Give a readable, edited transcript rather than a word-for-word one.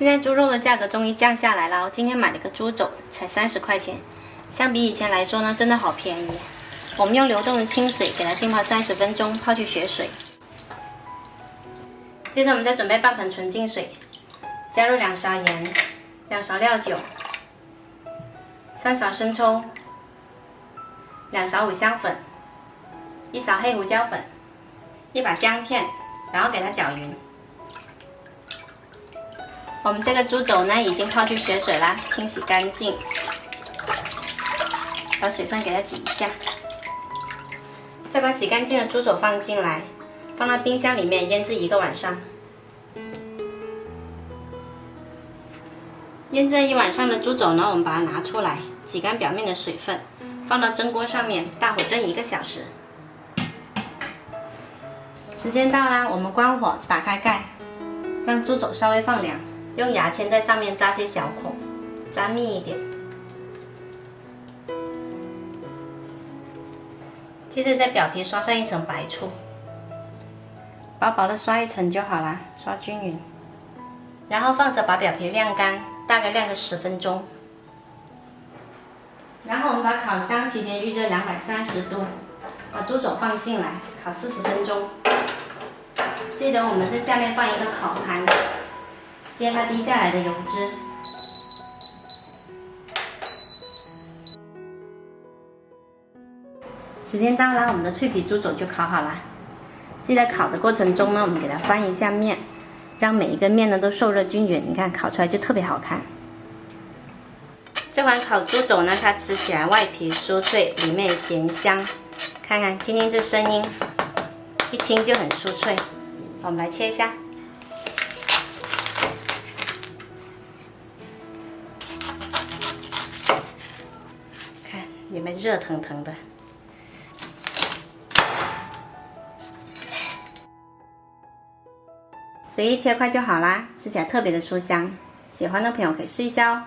现在猪肉的价格终于降下来了，我今天买了个猪肘，才30块钱，相比以前来说呢，真的好便宜。我们用流动的清水给它浸泡30分钟，泡去血水。接着我们再准备半盆纯净水，加入2勺盐、2勺料酒、3勺生抽、2勺五香粉、1勺黑胡椒粉、1把姜片，然后给它搅匀。我们这个猪肘呢已经泡去血水啦，清洗干净，把水分给它挤一下，再把洗干净的猪肘放进来，放到冰箱里面腌制1个晚上。腌制1晚上的猪肘呢，我们把它拿出来，挤干表面的水分，放到蒸锅上面，大火蒸1个小时。时间到啦，我们关火，打开盖，让猪肘稍微放凉，用牙签在上面扎些小孔，扎密一点。接着在表皮刷上1层白醋，薄薄的刷1层就好啦，刷均匀。然后放着把表皮晾干，大概晾个10分钟。然后我们把烤箱提前预热230度，把猪肘放进来，烤40分钟。记得我们在下面放一个烤盘，接它滴下来的油脂。时间到了，我们的脆皮猪肘就烤好了。记得烤的过程中呢，我们给它翻一下面，让每一个面呢都受热均匀，你看烤出来就特别好看。这款烤猪肘呢，它吃起来外皮酥脆，里面咸香，看看听听这声音，一听就很酥脆。我们来切一下，看里面热腾腾的。随意切块就好啦，吃起来特别的酥香，喜欢的朋友可以试一下哦。